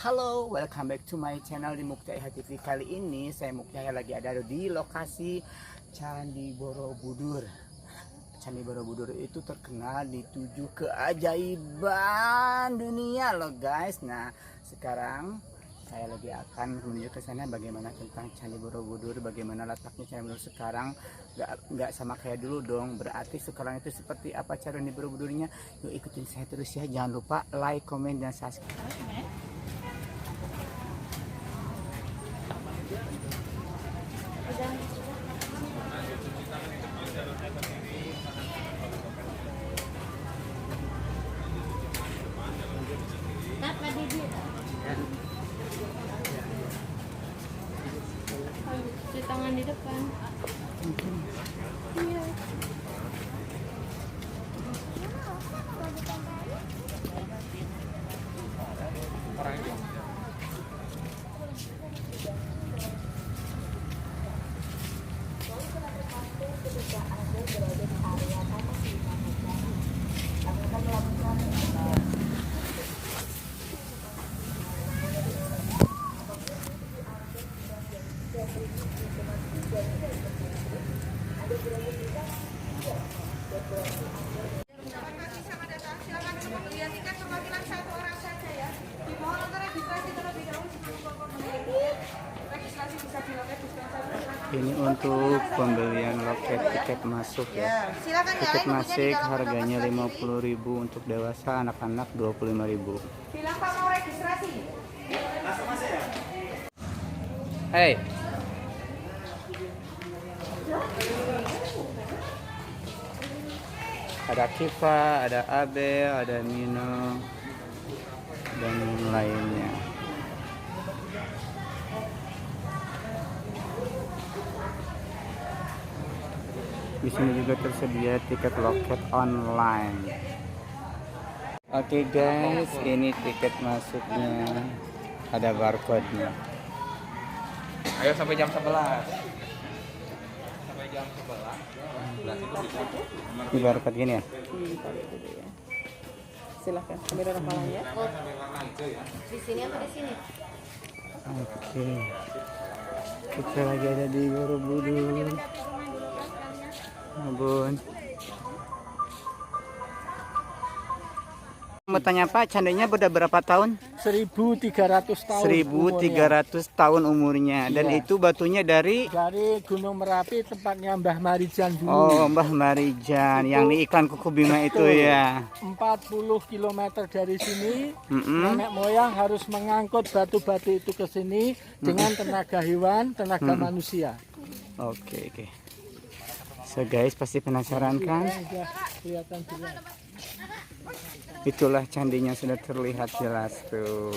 Halo, welcome back to my channel di Muktaiha TV. Kali ini saya Muktaiha lagi ada di lokasi Candi Borobudur. Candi Borobudur itu terkenal di 7 keajaiban dunia loh guys. Nah, sekarang saya lagi akan menuju ke sana bagaimana tentang Candi Borobudur, bagaimana letaknya Candi Borobudur sekarang. Nggak sama kayak dulu dong, berarti sekarang itu seperti apa cara Candi Borobudurnya. Yuk ikutin saya terus ya, jangan lupa like, komen, dan subscribe. Cuci tangan di depan. Iya. Ini untuk pembelian loket tiket masuk ya. Tiket masuk harganya 50.000 untuk dewasa, anak-anak 25.000. Bilang Pak mau registrasi. Hey. Ada Kiva, ada Abel, ada Nino, dan lainnya. Di sini juga tersedia tiket loket online. Oke guys, ini tiket masuknya. Ada barcode-nya. Ayo sampai jam 11. Sampai jam 11. Ini barcode gini ya? Silahkan, kamera kepalanya. Di sini atau di sini? Oke. Kita lagi ada di Borobudur. Bun. Mau tanya Pak, candinya udah berapa tahun? 1.300 tahun. 1.300 tahun umurnya. Dan Iya. itu batunya dari Gunung Merapi, tempatnya Mbah Marijan dulu. Oh, Mbah Marijan yang di iklan kuku bima itu ya. 40 km dari sini, nenek moyang harus mengangkut batu-batu itu ke sini dengan tenaga hewan, tenaga manusia. Oke. So guys, pasti penasaran kan? Sudah kelihatan jelas. Itulah candinya sudah terlihat jelas tuh.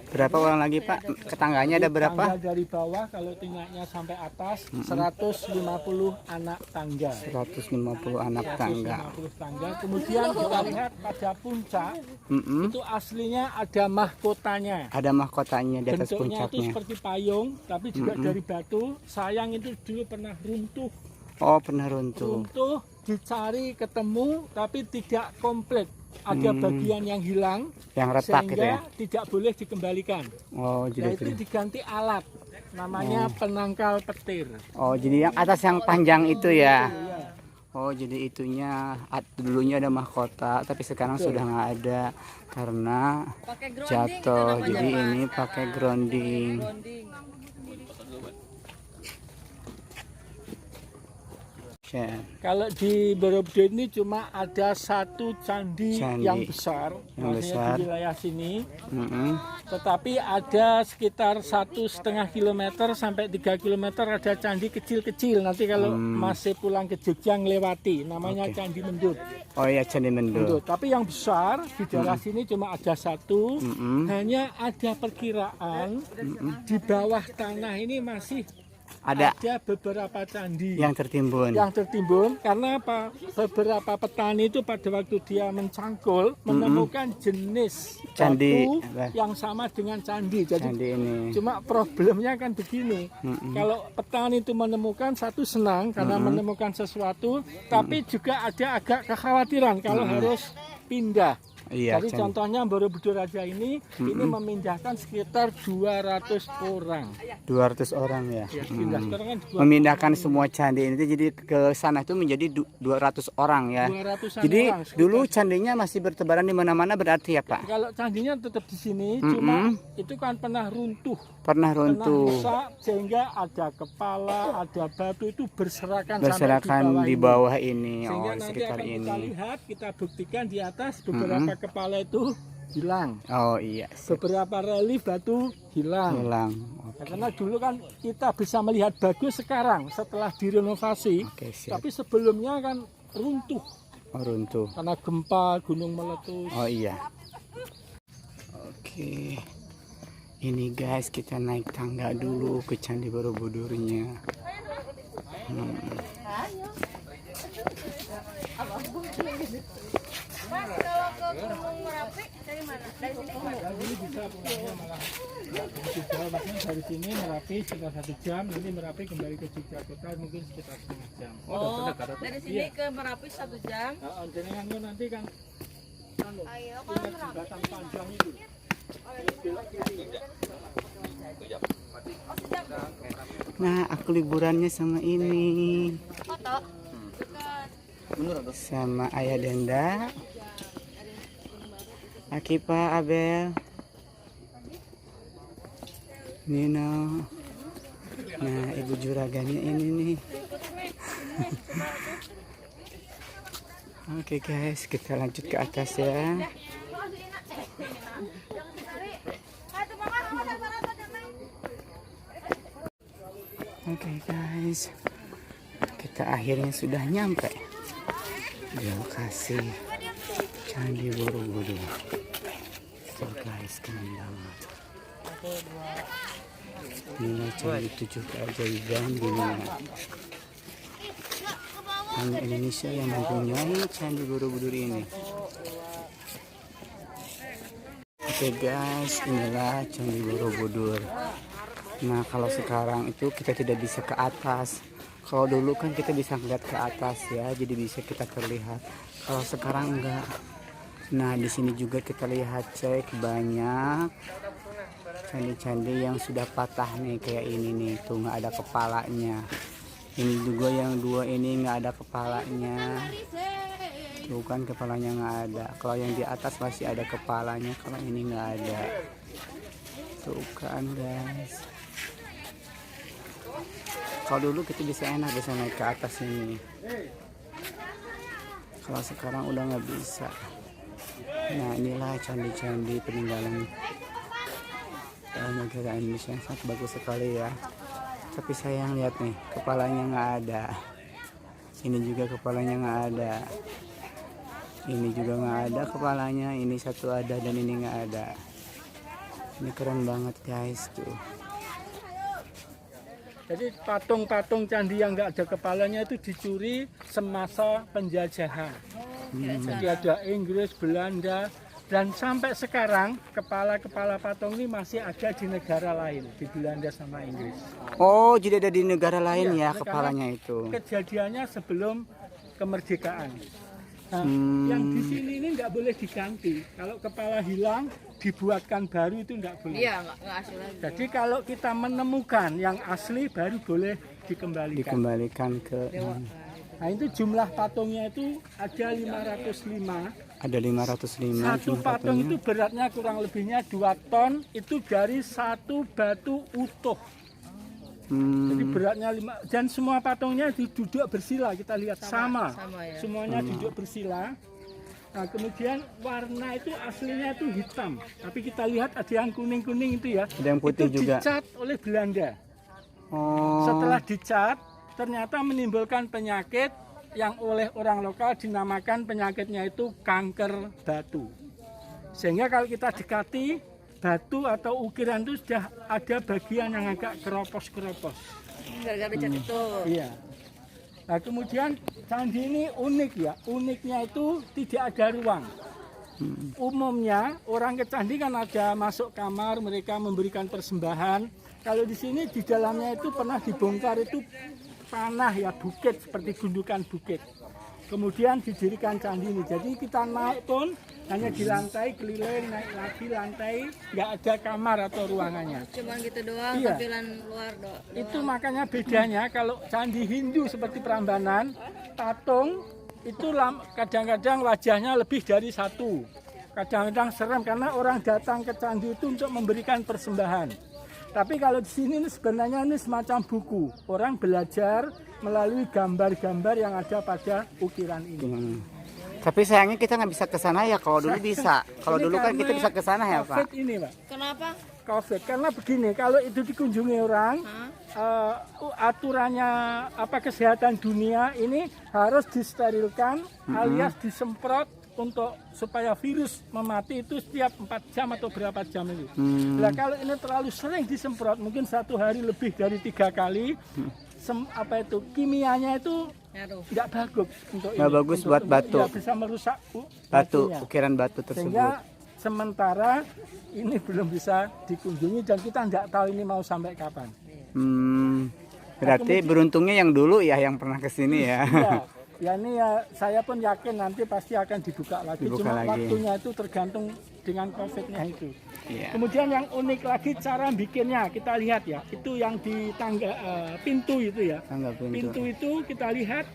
Berapa orang lagi Pak? Ketangganya ada berapa? Tangga dari bawah kalau tingkatnya sampai atas 150 anak tangga. 150 anak tangga. 150 tangga. Kemudian kita lihat pada puncak itu aslinya ada mahkotanya. Ada mahkotanya di atas Bentuknya itu puncaknya. seperti payung, tapi juga dari batu. Sayang itu dulu pernah runtuh. Oh, pernah runtuh. Runtuh, dicari ketemu, tapi tidak komplit. Ada bagian yang hilang, Yang retak gitu ya. sehingga tidak boleh dikembalikan. Oh, jadi Yaitu diganti alat, namanya penangkal petir. Oh, jadi yang atas yang panjang itu ya. Oh, jadi itunya dulunya ada mahkota, tapi sekarang sudah nggak ada karena jatuh. Jadi ini pakai grounding. Ya. Kalau di Borobudur ini cuma ada satu candi yang besar, maksudnya di wilayah sini. Tetapi ada sekitar 1,5 km sampai 3 km ada candi kecil-kecil. Nanti kalau masih pulang ke Jogja ngelewati, namanya Candi Mendut. Oh ya, Candi Mendut. Tapi yang besar di daerah sini cuma ada satu. Hanya ada perkiraan di bawah tanah ini masih Ada beberapa candi yang tertimbun. Karena apa? Beberapa petani itu pada waktu dia mencangkul menemukan jenis Candi batu yang sama dengan candi. Jadi candi ini. cuma problemnya kan begini. Kalau petani itu menemukan satu senang karena menemukan sesuatu, tapi juga ada agak kekhawatiran kalau harus pindah. Iya, Jadi contohnya Borobudur Raja ini memindahkan sekitar 200 orang. 200 orang ya. Ya, pindah. Sekarang kan Memindahkan semua candi ini jadi ke sana itu menjadi 200 orang ya. 200-an Jadi orang, sekitar. dulu candinya masih bertebaran di mana-mana berarti ya Pak? Kalau candinya tetap di sini, cuma itu kan pernah runtuh, Pernah runtuh, rusak, sehingga ada kepala, ada batu itu berserakan berserakan di bawah ini, Sehingga oh di nanti sekitar akan kita ini. lihat, kita buktikan di atas beberapa kepala itu hilang, Oh iya, beberapa relief batu hilang. hilang. Nah, karena dulu kan kita bisa melihat bagus sekarang setelah direnovasi, Oke, siap. tapi sebelumnya kan runtuh Oh runtuh. karena gempa, gunung meletus. Oh iya. Oke. Ini guys, kita naik tangga dulu ke Candi Borobudurnya. Jadi bisa pulangnya malah begitu jauh, maksudnya dari sini Merapi sekitar 1 jam, nanti Merapi kembali ke Yogyakarta mungkin sekitar setengah jam. Oh, dari sini ke Merapi 1 jam. Jadi kan nanti kan jembatan panjang itu. Nah, aku liburannya sama ini. Sama Ayah Denda. Akipa, Abel, Nino. Nah, Ibu Juraganya ini nih. Oke guys, kita lanjut ke atas ya. Oke guys, kita akhirnya sudah nyampe di lokasi Candi Borobudur. Tuh guys, keren banget. Inilah candi 7 keajaiban dunia. Hanya Indonesia yang mempunyai Candi Borobudur ini. Oke guys, inilah Candi Borobudur. Nah, kalau sekarang itu kita tidak bisa ke atas. Kalau dulu kan kita bisa ngeliat ke atas ya, jadi bisa kita terlihat. Kalau sekarang enggak. Nah, di sini juga kita lihat cek banyak candi-candi yang sudah patah nih kayak ini nih, tuh nggak ada kepalanya. Ini juga yang dua ini nggak ada kepalanya. Tuh kan kepalanya nggak ada. Kalau yang di atas masih ada kepalanya, kalau ini nggak ada. Tuh kan guys. Kalau dulu kita bisa enak bisa naik ke atas ini. Kalau sekarang udah nggak bisa. Nah, inilah candi-candi peninggalan negara Indonesia yang sangat bagus sekali ya. Tapi sayang lihat nih, kepalanya nggak ada. Ini juga kepalanya nggak ada. Ini juga nggak ada kepalanya. Ini satu ada dan ini nggak ada. Ini keren banget guys tuh. Jadi patung-patung candi yang nggak ada kepalanya itu dicuri semasa penjajahan. Jadi ada Inggris, Belanda, dan sampai sekarang kepala-kepala patung ini masih ada di negara lain, di Belanda sama Inggris. Oh, jadi ada di negara lain Iya, ya kepalanya itu. Kejadiannya sebelum kemerdekaan. Nah, yang di sini ini nggak boleh diganti. Kalau kepala hilang, dibuatkan baru itu nggak boleh. Iya, nggak asli lagi. Jadi kalau kita menemukan yang asli baru boleh dikembalikan. Dikembalikan ke Nah, itu jumlah patungnya itu ada 505. ada 505 Satu jumlah patung patungnya. itu beratnya kurang lebihnya 2 ton, itu dari satu batu utuh. Jadi beratnya 5, dan semua patungnya duduk bersila, kita lihat sama ya. semuanya duduk bersila. Nah, kemudian warna itu aslinya itu hitam, tapi kita lihat ada yang kuning-kuning itu ya. Ada yang putih itu juga. dicat oleh Belanda. Oh, Setelah dicat, ternyata menimbulkan penyakit yang oleh orang lokal dinamakan penyakitnya itu kanker batu. Sehingga kalau kita dekati batu atau ukiran itu sudah ada bagian yang agak keropos-keropos. Gara-gara cat itu. Iya. Nah, kemudian candi ini unik ya. Uniknya itu tidak ada ruang. Umumnya orang ke candi kan ada masuk kamar, mereka memberikan persembahan. Kalau di sini di dalamnya itu pernah dibongkar itu panah ya, bukit seperti gundukan bukit. kemudian didirikan candi ini. Jadi kita naik pun hanya di lantai, keliling, naik lagi lantai, nggak ada kamar atau ruangannya. Cuman gitu doang, Iya. tampilan luar doang. Itu makanya bedanya kalau candi Hindu seperti Prambanan, tatung itu kadang-kadang wajahnya lebih dari satu. Kadang-kadang serem karena orang datang ke candi itu untuk memberikan persembahan. Tapi kalau di sini ini sebenarnya ini semacam buku. Orang belajar melalui gambar-gambar yang ada pada ukiran ini. Tapi sayangnya kita nggak bisa ke sana ya. Kalau dulu bisa. Kalau Ini dulu kan karena kita bisa ke sana ya, Pak. COVID ini, Pak. Kenapa? COVID. Karena begini, kalau itu dikunjungi orang, aturannya kesehatan dunia ini harus disterilkan alias disemprot untuk supaya virus memati itu setiap 4 jam atau berapa jam itu. Nah, kalau ini terlalu sering disemprot, mungkin 1 hari lebih dari 3 kali, kimianya itu Ngaruh. nggak bagus untuk Nggak bagus buat batu. Ya, bisa merusak Batu, batunya. ukiran batu tersebut. Sehingga sementara ini belum bisa dikunjungi dan kita nggak tahu ini mau sampai kapan. Berarti beruntungnya yang dulu ya, yang pernah ke sini ya. Ya ini ya saya pun yakin nanti pasti akan dibuka lagi. Dibuka Cuma lagi. waktunya itu tergantung dengan COVID-nya itu. Iya. Kemudian yang unik lagi cara bikinnya kita lihat ya. Itu yang di tangga pintu itu ya. Tangga Pintu itu kita lihat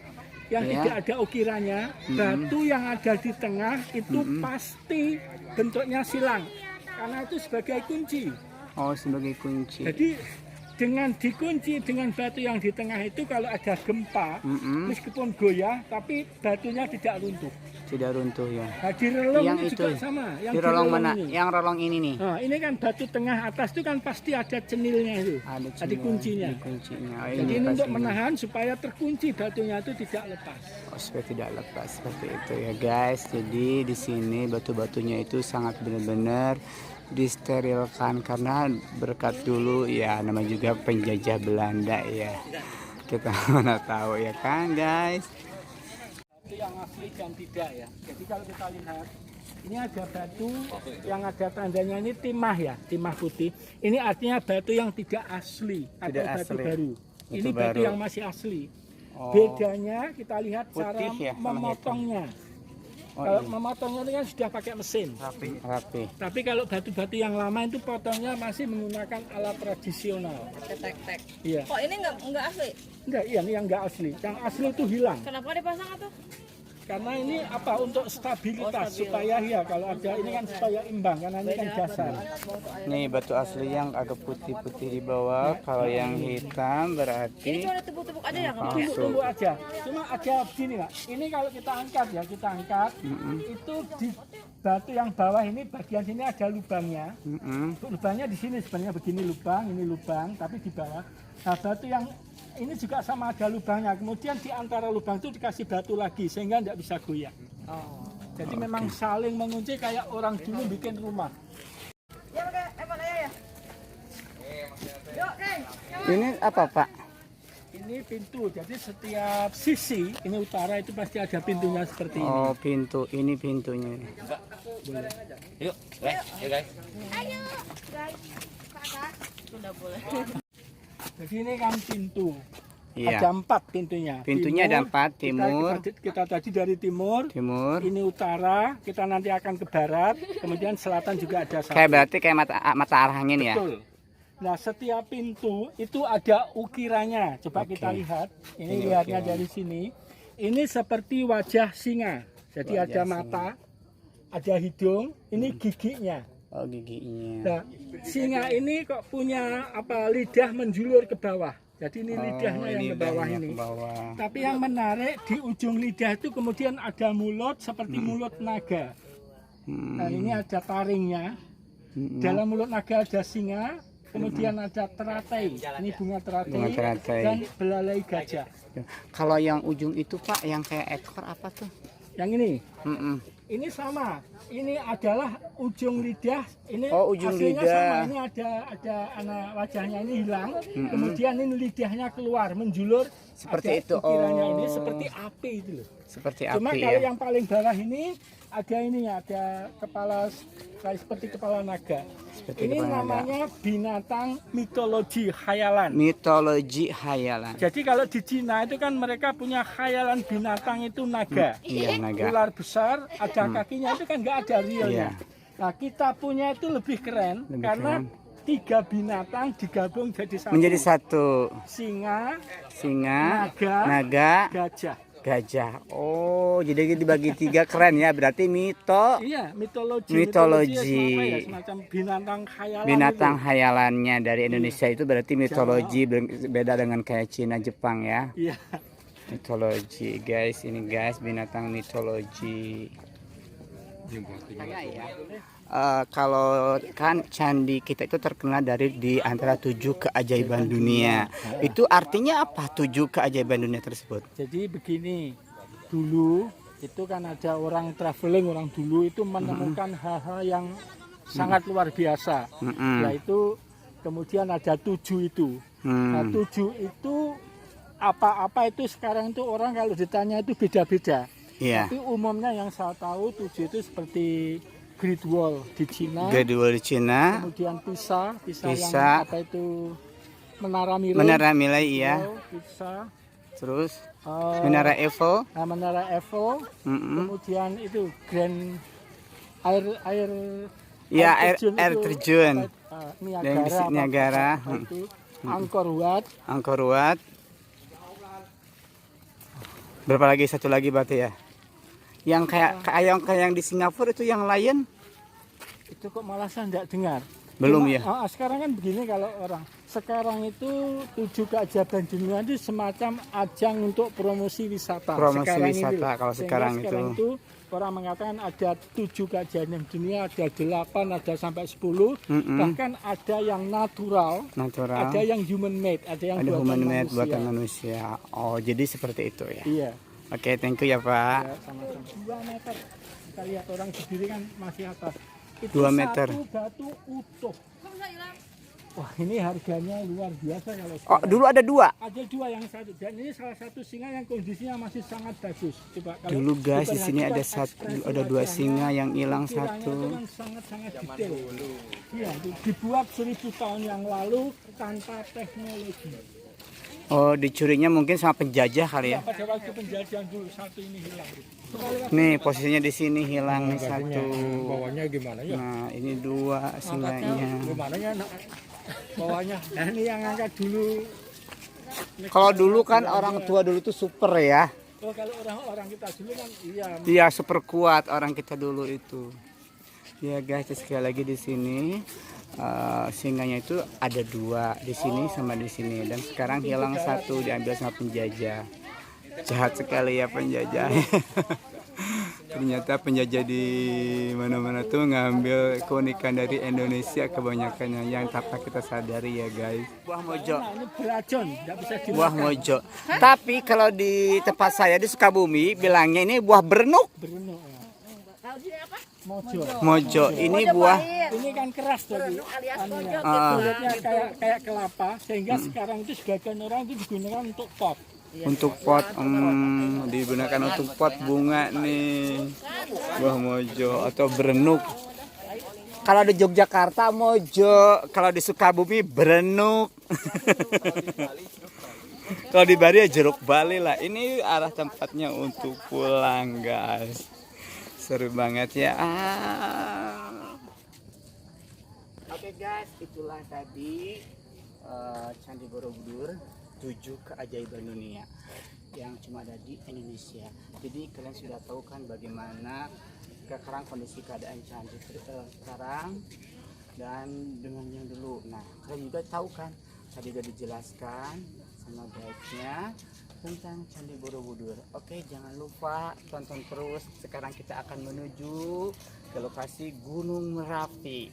yang Iya. tidak ada ukirannya. Batu yang ada di tengah itu pasti bentuknya silang. Karena itu sebagai kunci. Oh, sebagai kunci. Jadi dengan dikunci dengan batu yang di tengah itu kalau ada gempa, meskipun goyah, tapi batunya tidak runtuh. Tidak runtuh ya. Nah, di relong Yang ini itu. juga sama. Yang Di relong mana? ini. Yang relong ini nih. Nah, ini kan batu tengah atas itu kan pasti ada cenilnya itu. Ada Ada kuncinya. Di kuncinya. Oh, Jadi ini pas untuk ini. menahan supaya terkunci batunya itu tidak lepas. Oh, supaya tidak lepas seperti itu ya guys. Jadi di sini batu-batunya itu sangat benar-benar disterilkan karena berkat dulu ya, nama juga penjajah Belanda ya. Kita mana tahu ya kan guys. Itu yang asli dan tidak ya. Jadi kalau kita lihat ini ada batu yang ada tandanya ini timah ya, timah putih. Ini artinya batu yang tidak asli atau Tidak batu asli. baru. Batu Ini batu baru. yang masih asli. Oh. Bedanya kita lihat cara Putih ya, sama memotongnya. Oh, Kalau iya. memotongnya itu kan sudah pakai mesin. Rapi. Tapi kalau batu-batu yang lama itu potongnya masih menggunakan alat tradisional. Tek-tek. Iya. Kok ini nggak asli? Enggak, iya ini yang enggak asli. Yang asli itu hilang. Kenapa dipasang atau? Karena ini apa untuk stabilitas stabil. supaya ya kalau ada ini kan supaya imbang karena ini kan dasar. Nih batu asli yang agak putih-putih di bawah. Kalau yang hitam Ini berarti cuma ada tumbuk-tumbuk aja ya kamu? Tunggu aja. Cuma aja begini Pak. Ini kalau kita angkat ya, kita angkat itu di batu yang bawah ini bagian sini ada lubangnya. Lubangnya di sini sebenarnya begini lubang, ini lubang, tapi di bawah. Nah batu yang ini juga sama ada lubangnya. Kemudian di antara lubang itu dikasih batu lagi sehingga tidak bisa goyah. Jadi memang saling mengunci kayak orang dulu bikin rumah. ini apa Pak? Ini pintu. Jadi setiap sisi ini utara itu pasti ada pintunya seperti ini. Oh pintu, ini pintunya. Yuk, guys. Sudah boleh. Jadi ini kan pintu. Iya. Ada 4 pintunya. Pintunya ada 4, timur. Kita tadi dari timur. Timur. Ini utara. Kita nanti akan ke barat. Kemudian selatan juga ada satu. Kayak berarti kayak mata arah angin ya. Betul. Nah setiap pintu itu ada ukirannya. Coba Oke. kita lihat. Ini Ini lihatnya ukiran. dari sini. Ini seperti wajah singa. Jadi Wajah ada singa. mata, ada hidung. Ini giginya. Oh giginya. Nah, singa ini kok punya lidah menjulur ke bawah. Jadi ini lidahnya yang ke bawah lidahnya ini. ke bawah. Tapi yang menarik di ujung lidah itu kemudian ada mulut seperti mulut naga. Nah ini ada taringnya. Dalam mulut naga ada singa. Kemudian ada teratai. Ini bunga teratai. Bunga teratai. Dan belalai gajah. Kalau yang ujung itu Pak, yang kayak ekor apa tuh? Yang ini Mm-mm. Ini sama. Ini adalah ujung lidah. Ini Ujung hasilnya lidah. sama. Ini ada anak wajahnya ini hilang. Kemudian ini lidahnya keluar, menjulur. Seperti Ada itu. ukirannya ini Oh. seperti api itu loh. Seperti Cuma api kalau ya. yang paling bawah ini ada ini, ada kepala kayak seperti kepala naga. Seperti Ini kepala naga. namanya binatang mitologi khayalan. Mitologi hayalan. Jadi kalau di Cina itu kan mereka punya khayalan binatang itu naga. Iya, naga. Ular besar, ada kakinya itu kan nggak ada realnya. Iya. Nah kita punya itu lebih keren Lebih karena keren. 3 binatang digabung jadi satu. Menjadi satu. Singa, Singa, naga, naga, gajah. gajah. Oh, jadi dibagi 3, keren ya. Berarti Iya, mitologi. Mitologi. Mitologi ya, semacam binatang khayalan. binatang itu. hayalannya dari Indonesia itu berarti mitologi, beda dengan kayak Cina, Jepang ya. Iya. Mitologi, guys. Ini guys, binatang mitologi. Kalau kan candi kita itu terkenal dari di antara 7 keajaiban dunia. Itu artinya apa 7 keajaiban dunia tersebut? Jadi begini, dulu itu kan ada orang traveling, orang dulu itu menemukan hal-hal yang sangat luar biasa. Yaitu kemudian ada 7 itu. Nah 7 itu apa-apa itu sekarang itu orang kalau ditanya itu beda-beda. Iya. Tapi umumnya yang saya tahu 7 itu seperti Great Wall di Cina. Great Wall di Cina, Kemudian Pisa Pisa. yang apa itu Menara Mirai. Menara Milai iya. Pisa. Terus Eh, Menara Eiffel. Menara Eiffel. Kemudian itu Grand air Ya, air itu, terjun. Niagara, Dan di Niagara. apa itu Angkor Wat. Angkor Wat. Berapa lagi? Satu lagi berarti ya. Yang kayak yang di Singapura itu yang lion Itu kok malah saya tidak dengar. belum Cuma, ya? sekarang kan begini kalau orang sekarang itu 7 keajaiban dunia itu semacam ajang untuk promosi wisata. Promosi sekarang wisata, ini loh. kalau Sehingga sekarang itu orang mengatakan ada 7 keajaiban dunia, ada 8, ada sampai 10, bahkan ada yang natural, Natural. ada yang human made, ada yang Ada buatan human made manusia. buatan manusia. Oh, jadi seperti itu ya. Iya. Oke, thank you ya, Pak. Ya, sama-sama. 2 meter. Kita lihat orang berdiri kan masih atas. Itu 2 meter. Satu batu utuh. Wah, ini harganya luar biasa kalau Oh, sekarang. dulu ada 2. Ada 2 yang satu dan ini salah satu singa yang kondisinya masih sangat bagus. Coba kalau Dulu guys, di sini ada diperhatikan ada 2 ekspresi singa wajahnya, yang hilang ukirannya itu 1. kan sangat-sangat detail. Iya, itu dibuat 1000 tahun yang lalu tanpa teknologi. Oh, dicurinya mungkin sama penjajah kali ya. Pada waktu penjajahan dulu satu ini hilang. Nih, posisinya di sini hilang nih 1. Bawahnya gimana ya? Nah, ini 2 singanya. Gimana ya nak? Bawahnya. Nah, ini yang angkat dulu. Kalau dulu kan orang tua dulu tuh super ya. Oh, kalau orang-orang kita dulu kan iya. Iya, super kuat orang kita dulu itu. Ya guys, sekali lagi di sini singanya itu ada 2 di sini sama di sini, dan sekarang hilang 1, diambil sama penjajah. Jahat sekali ya penjajah. Ternyata penjajah di mana-mana tuh ngambil keunikan dari Indonesia kebanyakannya yang tanpa kita sadari ya guys. Buah mojo. Nah, ini beracun, nggak bisa dimakan. Buah mojo. Tapi kalau di tempat saya di Sukabumi bilangnya ini buah berenuk. Berenuk. Mojo. Mojo. Ini buah Ini kan keras tadi. Anunya. Ah. Kulitnya kayak kelapa, sehingga sekarang itu sebagian orang itu digunakan untuk pot. untuk pot, digunakan untuk pot bunga nih. Buah mojo atau berenuk. Kalau di Yogyakarta mojo, kalau di Sukabumi berenuk. Kalau di Bali ya jeruk Bali lah. Ini arah tempatnya untuk pulang guys. Seru banget ya. Oke guys, itulah tadi Candi Borobudur, 7 keajaiban dunia yang cuma ada di Indonesia. Jadi kalian sudah tahu kan bagaimana sekarang kondisi keadaan candi sekarang dan dengan yang dulu. Nah, kalian juga tahu kan tadi sudah dijelaskan sama guide-nya tentang Candi Borobudur. Oke, jangan lupa tonton terus. Sekarang kita akan menuju ke lokasi Gunung Merapi.